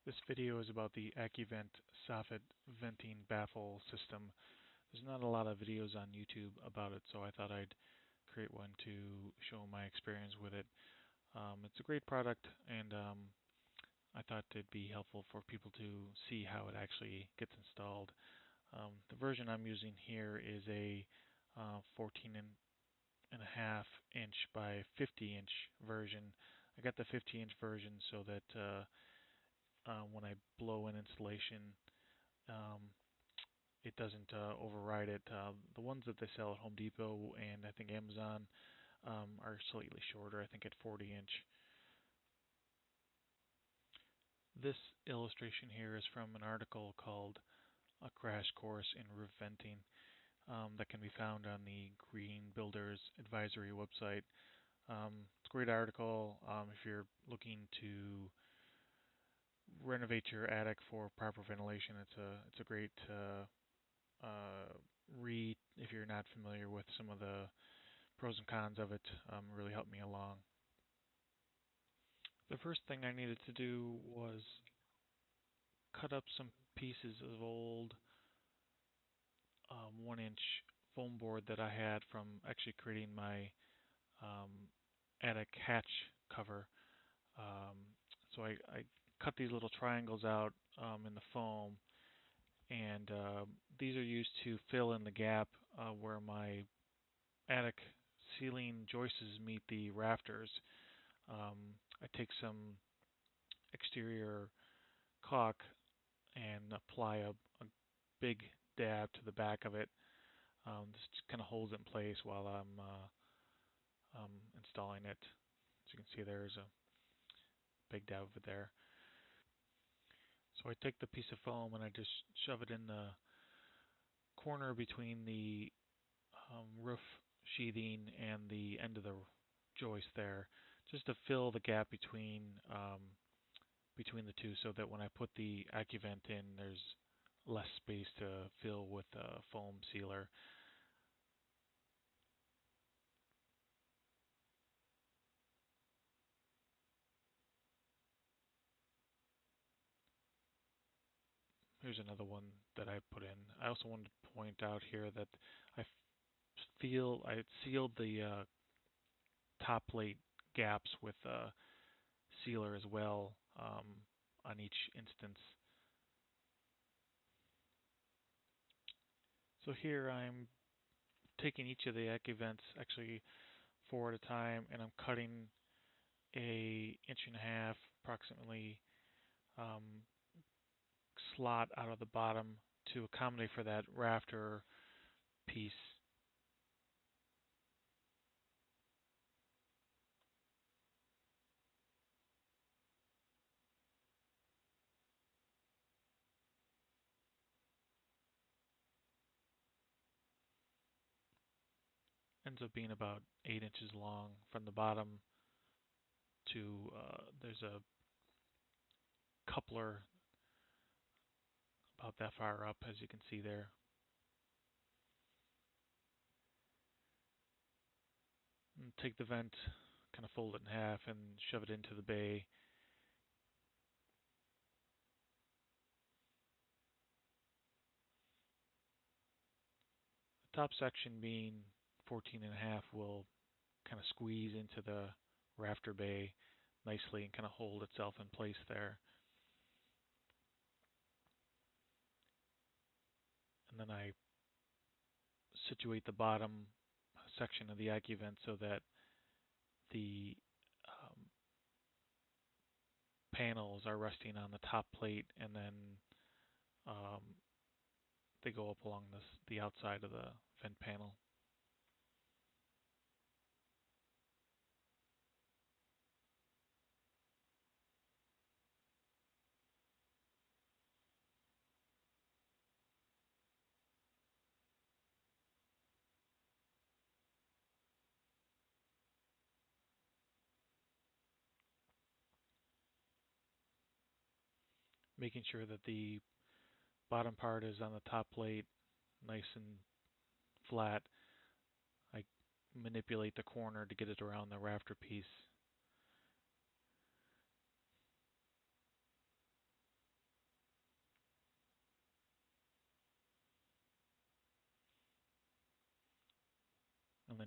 This video is about the Accuvent Soffit venting baffle system. There's not a lot of videos on YouTube about it, so I thought I'd create one to show my experience with it. It's a great product, and I thought it'd be helpful for people to see how it actually gets installed. The version I'm using here is a 14.5 inch by 50-inch version. I got the 50-inch version so that when I blow in installation, um, it doesn't override it. The ones that they sell at Home Depot and I think Amazon are slightly shorter, I think at 40-inch. This illustration here is from an article called A Crash Course in Roof Venting that can be found on the Green Builders Advisory website. It's a great article if you're looking to renovate your attic for proper ventilation. It's a great read if you're not familiar with some of the pros and cons of it. Really helped me along. The first thing I needed to do was cut up some pieces of old 1-inch foam board that I had from actually creating my attic hatch cover. So I cut these little triangles out in the foam, and these are used to fill in the gap where my attic ceiling joists meet the rafters. I take some exterior caulk and apply a big dab to the back of it. This just kind of holds it in place while I'm installing it. As you can see, there's a big dab of it there. So I take the piece of foam and I just shove it in the corner between the roof sheathing and the end of the joist there, just to fill the gap between the two, so that when I put the Accuvent in, there's less space to fill with a foam sealer. Here's another one that I put in. I also wanted to point out here that I sealed the top plate gaps with a sealer as well on each instance. So here I'm taking each of the Accuvents, actually 4 at a time, and I'm cutting a 1.5 inch approximately slot out of the bottom to accommodate for that rafter piece. Ends up being about 8 inches long from the bottom to there's a coupler about that far up, as you can see there. And take the vent, kind of fold it in half and shove it into the bay. The top section, being 14.5, will kind of squeeze into the rafter bay nicely and kind of hold itself in place there. And then I situate the bottom section of the Accuvent so that the panels are resting on the top plate, and then they go up along the outside of the vent panel. Making sure that the bottom part is on the top plate, nice and flat. I manipulate the corner to get it around the rafter piece.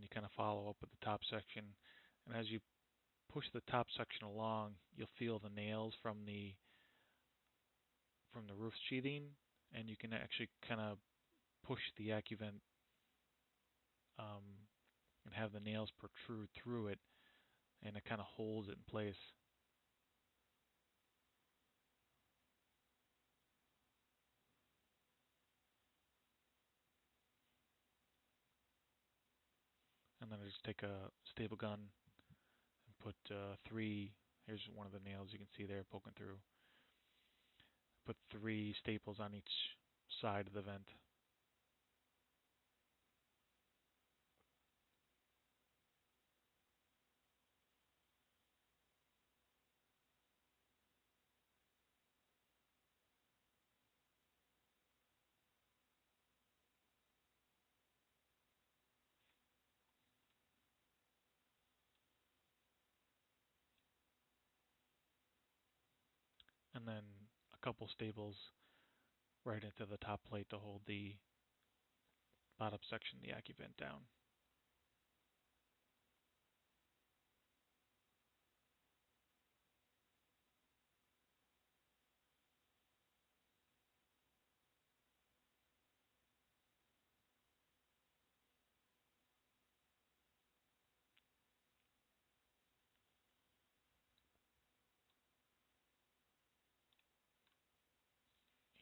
then you kind of follow up with the top section. And as you push the top section along, you'll feel the nails from the roof sheathing, and you can actually kind of push the Accuvent and have the nails protrude through it, and it kind of holds it in place. And then I just take a staple gun and put three. Here's one of the nails you can see there poking through. Put three staples on each side of the vent. And then a couple staples right into the top plate to hold the bottom section of the Accuvent down.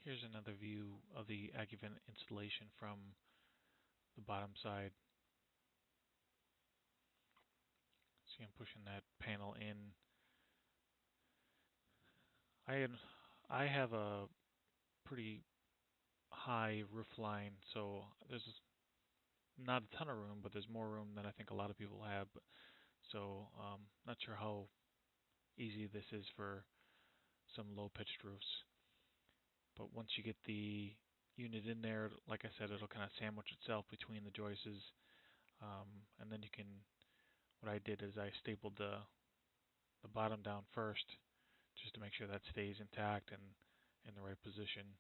Here's another view of the Accuvent installation from the bottom side. See, I'm pushing that panel in. I have a pretty high roof line, so there's not a ton of room, but there's more room than I think a lot of people have. So not sure how easy this is for some low-pitched roofs. But once you get the unit in there, like I said, it'll kind of sandwich itself between the joists. And then you can, what I did is I stapled the bottom down first, just to make sure that stays intact and in the right position.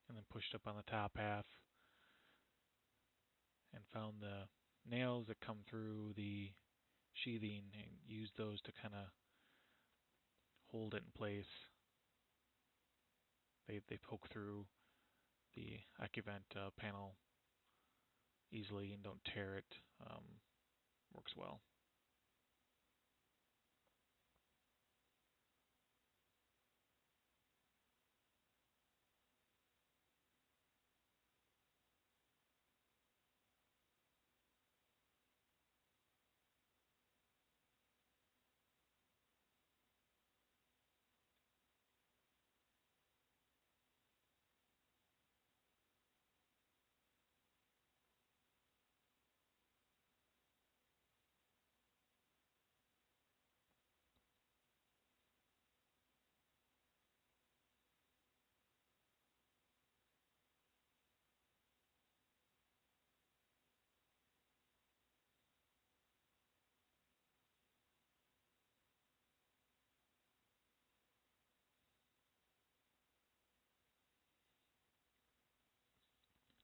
And then pushed up on the top half and found the nails that come through the sheathing and used those to kind of hold it in place. They poke through the Accuvent panel easily and don't tear it. Works well.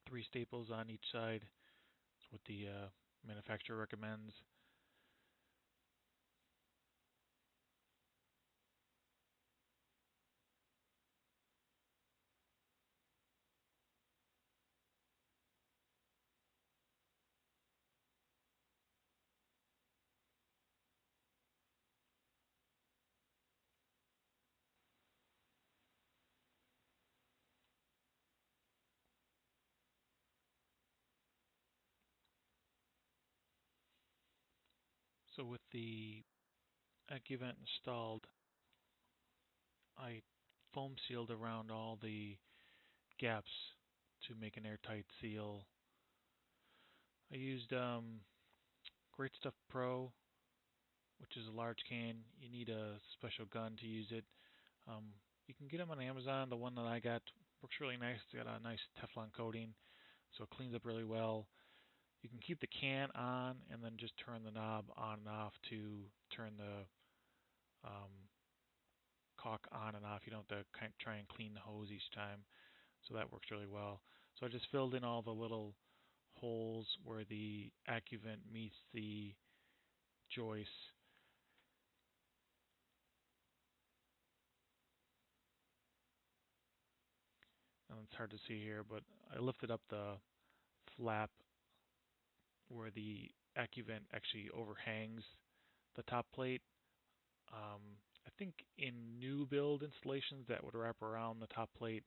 Three staples on each side. That's what the manufacturer recommends. So with the Accuvent installed, I foam sealed around all the gaps to make an airtight seal. I used Great Stuff Pro, which is a large can. You need a special gun to use it. You can get them on Amazon. The one that I got works really nice. It's got a nice Teflon coating, so it cleans up really well. You can keep the can on and then just turn the knob on and off to turn the caulk on and off. You don't have to try and clean the hose each time, so that works really well. So I just filled in all the little holes where the Accuvent meets the joist. And it's hard to see here, but I lifted up the flap where the Accuvent actually overhangs the top plate. I think in new build installations that would wrap around the top plate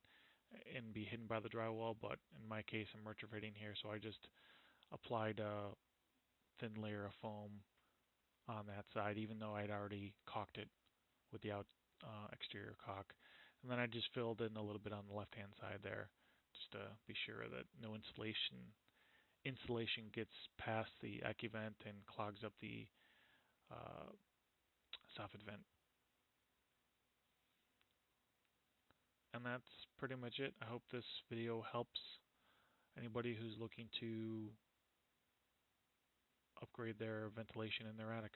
and be hidden by the drywall, but in my case I'm retrofitting here, so I just applied a thin layer of foam on that side, even though I'd already caulked it with the exterior caulk. And then I just filled in a little bit on the left-hand side there, just to be sure that no insulation gets past the Accuvent and clogs up the uh, soffit vent. And that's pretty much it. I hope this video helps anybody who's looking to upgrade their ventilation in their attic.